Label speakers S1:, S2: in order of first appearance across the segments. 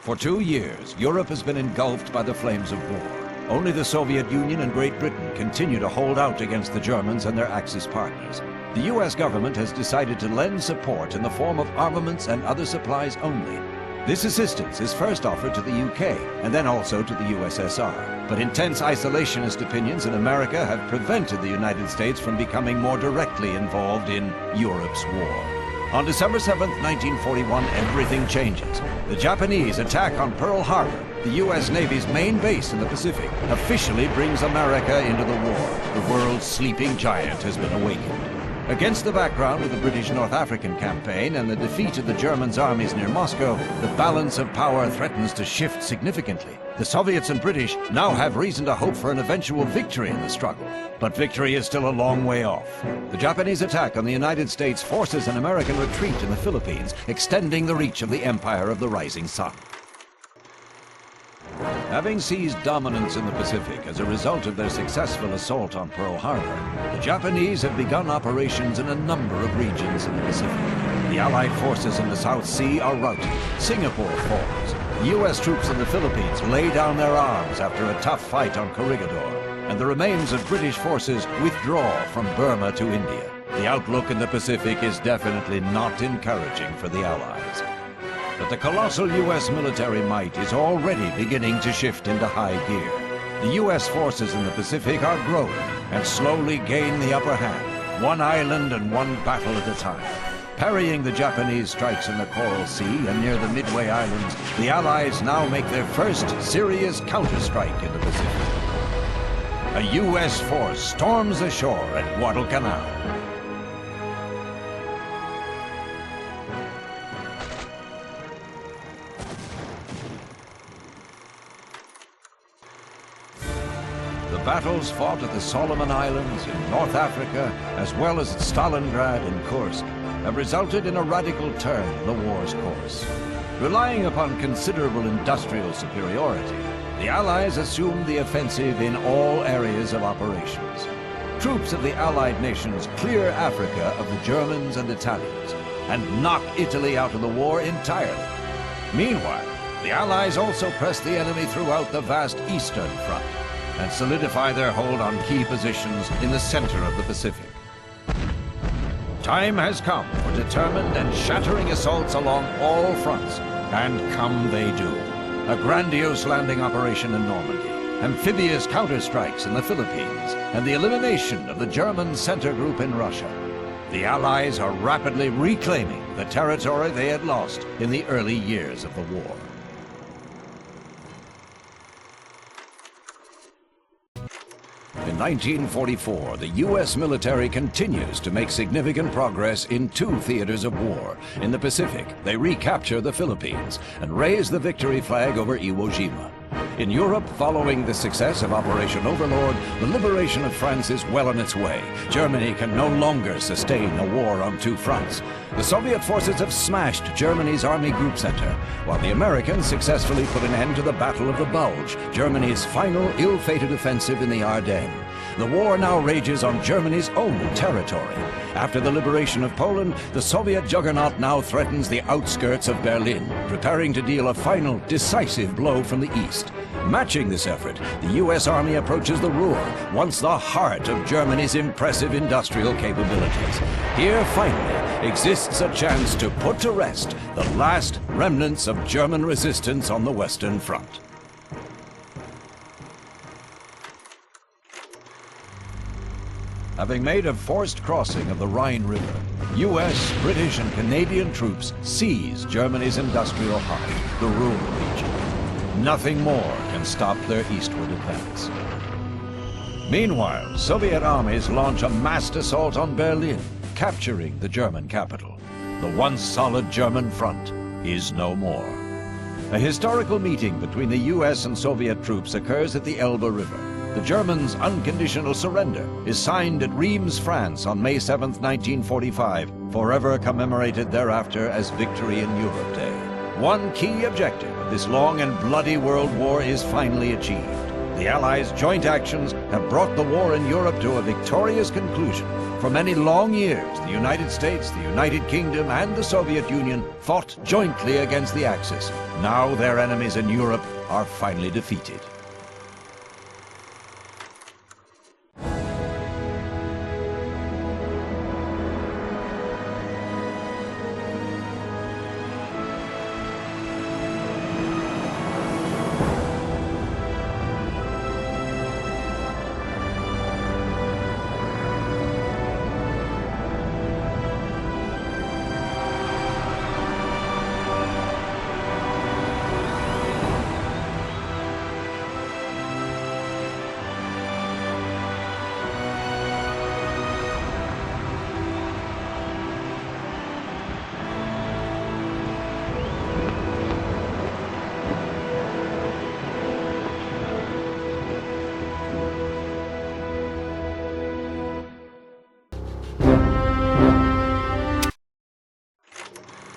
S1: For 2 years, Europe has been engulfed by the flames of war. Only the Soviet Union and Great Britain continue to hold out against the Germans and their Axis partners. The US government has decided to lend support in the form of armaments and other supplies only. This assistance is first offered to the UK and then also to the USSR. But intense isolationist opinions in America have prevented the United States from becoming more directly involved in Europe's war. On December 7, 1941, everything changes. The Japanese attack on Pearl Harbor, the US Navy's main base in the Pacific, officially brings America into the war. The world's sleeping giant has been awakened. Against the background of the British North African campaign and the defeat of the Germans' armies near Moscow, the balance of power threatens to shift significantly. The Soviets and British now have reason to hope for an eventual victory in the struggle. But victory is still a long way off. The Japanese attack on the United States forces an American retreat in the Philippines, extending the reach of the Empire of the Rising Sun. Having seized dominance in the Pacific as a result of their successful assault on Pearl Harbor, the Japanese have begun operations in a number of regions in the Pacific. The Allied forces in the South Sea are routed. Singapore falls. US troops in the Philippines lay down their arms after a tough fight on Corregidor, and the remains of British forces withdraw from Burma to India. The outlook in the Pacific is definitely not encouraging for the Allies. But the colossal US military might is already beginning to shift into high gear. The US forces in the Pacific are growing and slowly gain the upper hand, one island and one battle at a time. Parrying the Japanese strikes in the Coral Sea and near the Midway Islands, the Allies now make their first serious counterstrike in the Pacific. A US force storms ashore at Guadalcanal. The battles fought at the Solomon Islands, in North Africa, as well as at Stalingrad and Kursk, have resulted in a radical turn in the war's course. Relying upon considerable industrial superiority, the Allies assumed the offensive in all areas of operations. Troops of the Allied nations clear Africa of the Germans and Italians, and knock Italy out of the war entirely. Meanwhile, the Allies also press the enemy throughout the vast Eastern Front, and solidify their hold on key positions in the center of the Pacific. Time has come for determined and shattering assaults along all fronts, and come they do. A grandiose landing operation in Normandy, amphibious counterstrikes in the Philippines, and the elimination of the German center group in Russia. The Allies are rapidly reclaiming the territory they had lost in the early years of the war. In 1944, the U.S. military continues to make significant progress in 2 theaters of war. In the Pacific, they recapture the Philippines and raise the victory flag over Iwo Jima. In Europe, following the success of Operation Overlord, the liberation of France is well on its way. Germany can no longer sustain a war on 2 fronts. The Soviet forces have smashed Germany's Army Group Center, while the Americans successfully put an end to the Battle of the Bulge, Germany's final ill-fated offensive in the Ardennes. The war now rages on Germany's own territory. After the liberation of Poland, the Soviet juggernaut now threatens the outskirts of Berlin, preparing to deal a final, decisive blow from the east. Matching this effort, the U.S. Army approaches the Ruhr, once the heart of Germany's impressive industrial capabilities. Here, finally, exists a chance to put to rest the last remnants of German resistance on the Western Front. Having made a forced crossing of the Rhine River, U.S., British, and Canadian troops seize Germany's industrial heart, the Ruhr region. Nothing more can stop their eastward advance. Meanwhile, Soviet armies launch a massed assault on Berlin, capturing the German capital. The once solid German front is no more. A historical meeting between the U.S. and Soviet troops occurs at the Elbe River. The Germans' unconditional surrender is signed at Reims, France on May 7, 1945, forever commemorated thereafter as Victory in Europe Day. One key objective of this long and bloody world war is finally achieved. The Allies' joint actions have brought the war in Europe to a victorious conclusion, For many long years, the United States, the United Kingdom, and the Soviet Union fought jointly against the Axis. Now their enemies in Europe are finally defeated.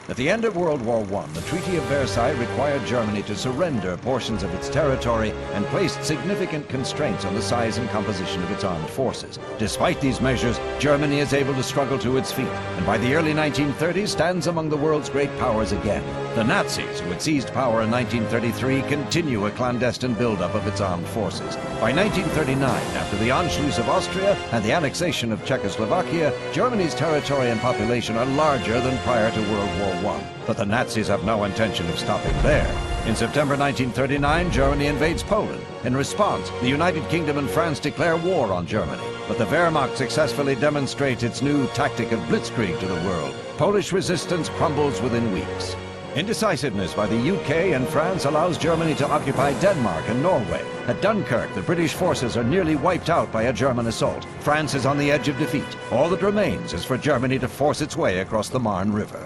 S1: At the end of World War I, the Treaty of Versailles required Germany to surrender portions of its territory and placed significant constraints on the size and composition of its armed forces. Despite these measures, Germany is able to struggle to its feet, and by the early 1930s stands among the world's great powers again. The Nazis, who had seized power in 1933, continue a clandestine buildup of its armed forces. By 1939, after the Anschluss of Austria and the annexation of Czechoslovakia, Germany's territory and population are larger than prior to World War I. But the Nazis have no intention of stopping there. In September 1939, Germany invades Poland. In response, the United Kingdom and France declare war on Germany. But the Wehrmacht successfully demonstrates its new tactic of Blitzkrieg to the world. Polish resistance crumbles within weeks. Indecisiveness by the UK and France allows Germany to occupy Denmark and Norway. At Dunkirk, the British forces are nearly wiped out by a German assault. France is on the edge of defeat. All that remains is for Germany to force its way across the Marne River.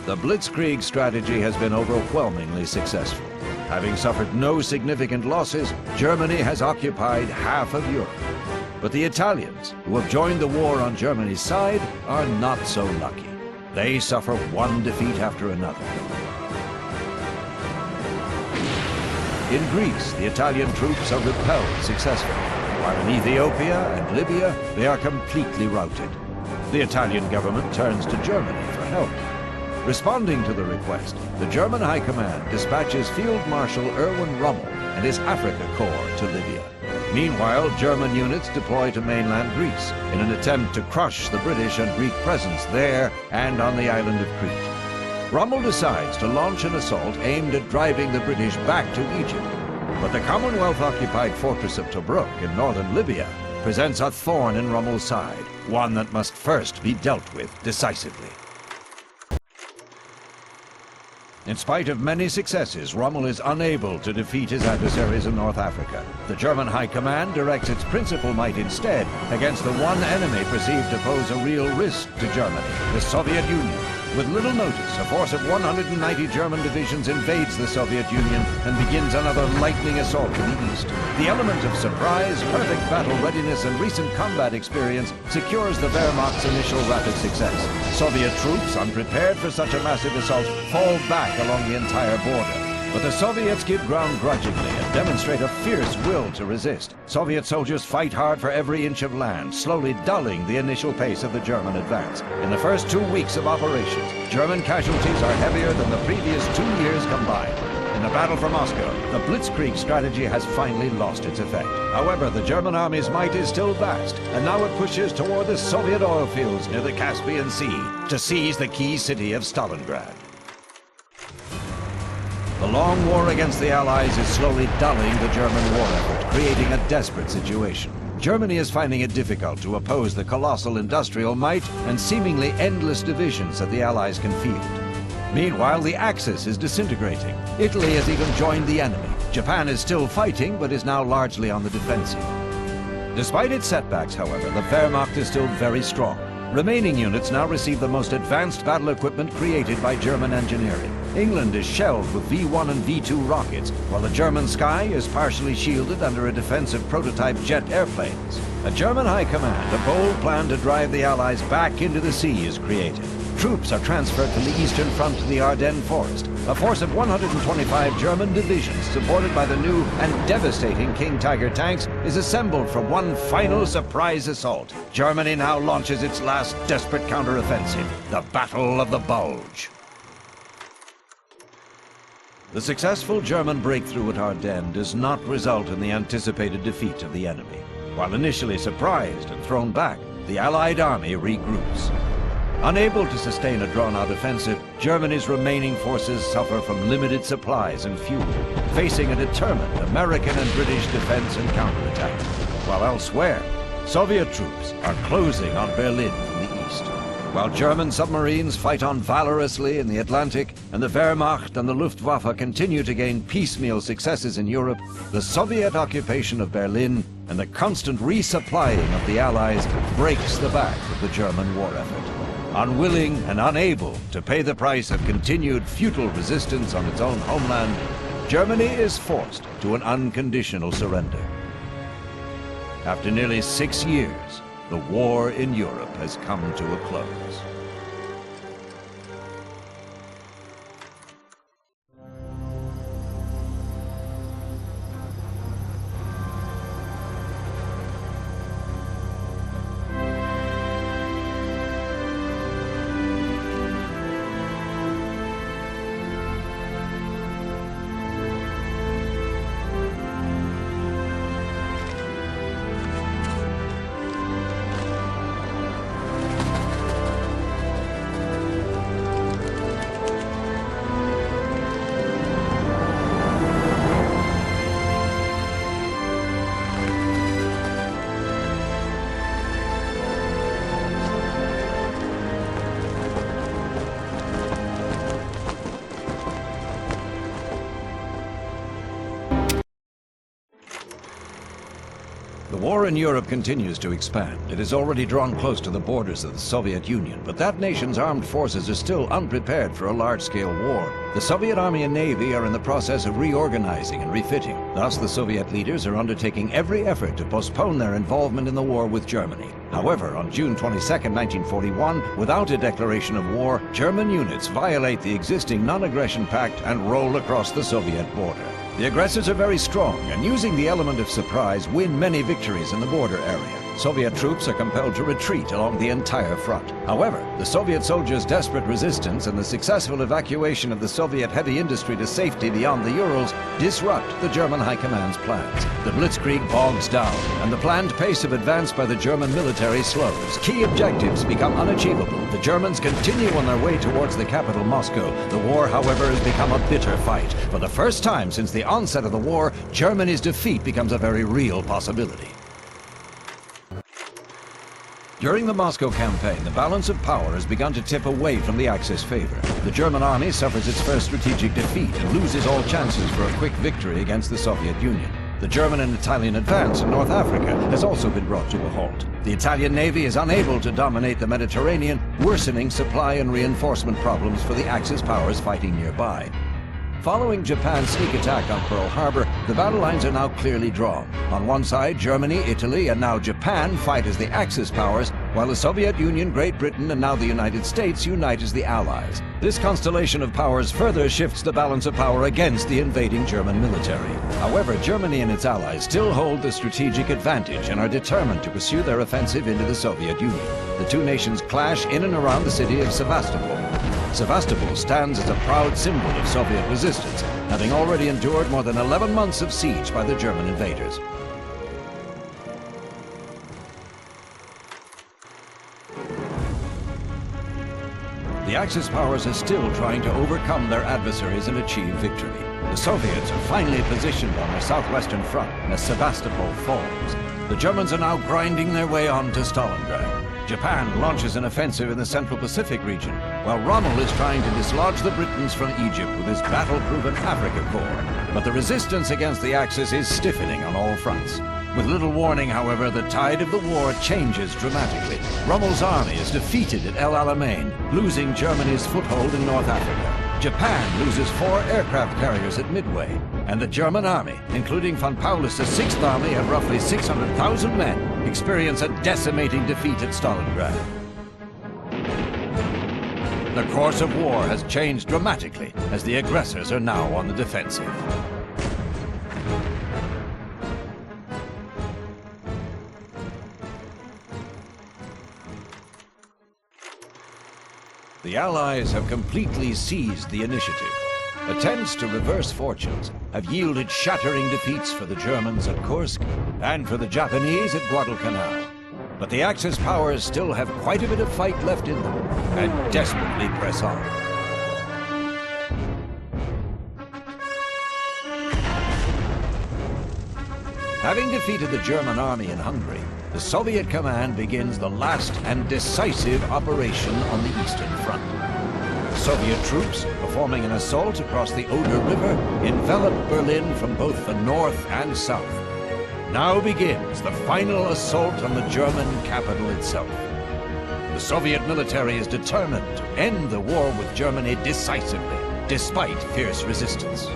S1: The Blitzkrieg strategy has been overwhelmingly successful. Having suffered no significant losses, Germany has occupied half of Europe. But the Italians, who have joined the war on Germany's side, are not so lucky. They suffer one defeat after another. In Greece, the Italian troops are repelled successfully, while in Ethiopia and Libya, they are completely routed. The Italian government turns to Germany for help. Responding to the request, the German High Command dispatches Field Marshal Erwin Rommel and his Africa Corps to Libya. Meanwhile, German units deploy to mainland Greece in an attempt to crush the British and Greek presence there and on the island of Crete. Rommel decides to launch an assault aimed at driving the British back to Egypt. But the Commonwealth-occupied fortress of Tobruk in northern Libya presents a thorn in Rommel's side, one that must first be dealt with decisively. In spite of many successes, Rommel is unable to defeat his adversaries in North Africa. The German High Command directs its principal might instead against the one enemy perceived to pose a real risk to Germany, the Soviet Union. With little notice, a force of 190 German divisions invades the Soviet Union and begins another lightning assault to the east. The element of surprise, perfect battle readiness, and recent combat experience secures the Wehrmacht's initial rapid success. Soviet troops, unprepared for such a massive assault, fall back along the entire border. But the Soviets give ground grudgingly and demonstrate a fierce will to resist. Soviet soldiers fight hard for every inch of land, slowly dulling the initial pace of the German advance. In the first 2 weeks of operations, German casualties are heavier than the previous 2 years combined. In the battle for Moscow, the Blitzkrieg strategy has finally lost its effect. However, the German army's might is still vast, and now it pushes toward the Soviet oil fields near the Caspian Sea to seize the key city of Stalingrad. The long war against the Allies is slowly dulling the German war effort, creating a desperate situation. Germany is finding it difficult to oppose the colossal industrial might and seemingly endless divisions that the Allies can field. Meanwhile, the Axis is disintegrating. Italy has even joined the enemy. Japan is still fighting, but is now largely on the defensive. Despite its setbacks, however, the Wehrmacht is still very strong. Remaining units now receive the most advanced battle equipment created by German engineering. England is shelled with V-1 and V-2 rockets, while the German sky is partially shielded under a defensive prototype jet airplanes. A German high command, a bold plan to drive the Allies back into the sea is created. Troops are transferred from the eastern front to the Ardennes forest. A force of 125 German divisions, supported by the new and devastating King Tiger tanks, is assembled for one final surprise assault. Germany now launches its last desperate counteroffensive, the Battle of the Bulge. The successful German breakthrough at Ardennes does not result in the anticipated defeat of the enemy. While initially surprised and thrown back, the Allied army regroups. Unable to sustain a drawn-out offensive, Germany's remaining forces suffer from limited supplies and fuel, facing a determined American and British defense and counterattack. While elsewhere, Soviet troops are closing on Berlin from the east. While German submarines fight on valorously in the Atlantic, and the Wehrmacht and the Luftwaffe continue to gain piecemeal successes in Europe, the Soviet occupation of Berlin and the constant resupplying of the Allies breaks the back of the German war effort. Unwilling and unable to pay the price of continued futile resistance on its own homeland, Germany is forced to an unconditional surrender. After nearly 6 years, the war in Europe has come to a close. The war in Europe continues to expand. It has already drawn close to the borders of the Soviet Union, but that nation's armed forces are still unprepared for a large-scale war. The Soviet Army and Navy are in the process of reorganizing and refitting. Thus, the Soviet leaders are undertaking every effort to postpone their involvement in the war with Germany. However, on June 22, 1941, without a declaration of war, German units violate the existing non-aggression pact and roll across the Soviet border. The aggressors are very strong and, using the element of surprise, win many victories in the border area. Soviet troops are compelled to retreat along the entire front. However, the Soviet soldiers' desperate resistance and the successful evacuation of the Soviet heavy industry to safety beyond the Urals disrupt the German High Command's plans. The Blitzkrieg bogs down, and the planned pace of advance by the German military slows. Key objectives become unachievable. The Germans continue on their way towards the capital, Moscow. The war, however, has become a bitter fight. For the first time since the onset of the war, Germany's defeat becomes a very real possibility. During the Moscow campaign, the balance of power has begun to tip away from the Axis favor. The German army suffers its first strategic defeat and loses all chances for a quick victory against the Soviet Union. The German and Italian advance in North Africa has also been brought to a halt. The Italian Navy is unable to dominate the Mediterranean, worsening supply and reinforcement problems for the Axis powers fighting nearby. Following Japan's sneak attack on Pearl Harbor, the battle lines are now clearly drawn. On one side, Germany, Italy, and now Japan fight as the Axis powers, while the Soviet Union, Great Britain, and now the United States unite as the Allies. This constellation of powers further shifts the balance of power against the invading German military. However, Germany and its allies still hold the strategic advantage and are determined to pursue their offensive into the Soviet Union. The two nations clash in and around the city of Sevastopol. Sevastopol stands as a proud symbol of Soviet resistance, having already endured more than 11 months of siege by the German invaders. The Axis powers are still trying to overcome their adversaries and achieve victory. The Soviets are finally positioned on their southwestern front as Sevastopol falls. The Germans are now grinding their way on to Stalingrad. Japan launches an offensive in the Central Pacific region, while Rommel is trying to dislodge the Britons from Egypt with his battle-proven Africa Corps. But the resistance against the Axis is stiffening on all fronts. With little warning, however, the tide of the war changes dramatically. Rommel's army is defeated at El Alamein, losing Germany's foothold in North Africa. Japan loses 4 aircraft carriers at Midway, and the German army, including von Paulus's 6th Army and roughly 600,000 men, experience a decimating defeat at Stalingrad. The course of war has changed dramatically as the aggressors are now on the defensive. The Allies have completely seized the initiative. Attempts to reverse fortunes have yielded shattering defeats for the Germans at Kursk and for the Japanese at Guadalcanal. But the Axis powers still have quite a bit of fight left in them and desperately press on. Having defeated the German army in Hungary, the Soviet command begins the last and decisive operation on the Eastern Front. Soviet troops, performing an assault across the Oder River, enveloped Berlin from both the north and south. Now begins the final assault on the German capital itself. The Soviet military is determined to end the war with Germany decisively, despite fierce resistance.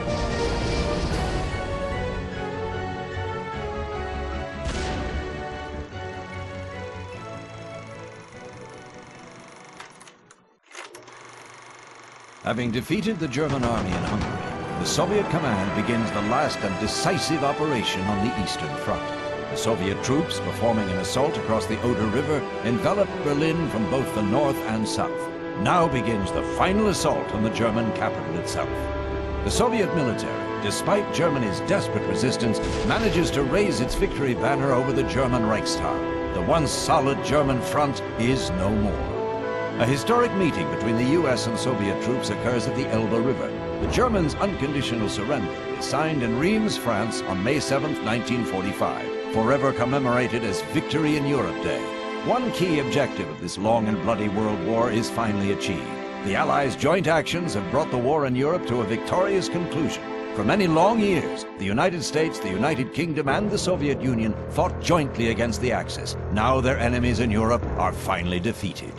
S1: Having defeated the German army in Hungary, the Soviet command begins the last and decisive operation on the Eastern Front. The Soviet troops, performing an assault across the Oder River, enveloped Berlin from both the north and south. Now begins the final assault on the German capital itself. The Soviet military, despite Germany's desperate resistance, manages to raise its victory banner over the German Reichstag. The once solid German front is no more. A historic meeting between the US and Soviet troops occurs at the Elbe River. The Germans' unconditional surrender is signed in Reims, France on May 7, 1945, forever commemorated as Victory in Europe Day. One key objective of this long and bloody world war is finally achieved. The Allies' joint actions have brought the war in Europe to a victorious conclusion. For many long years, the United States, the United Kingdom, and the Soviet Union fought jointly against the Axis. Now their enemies in Europe are finally defeated.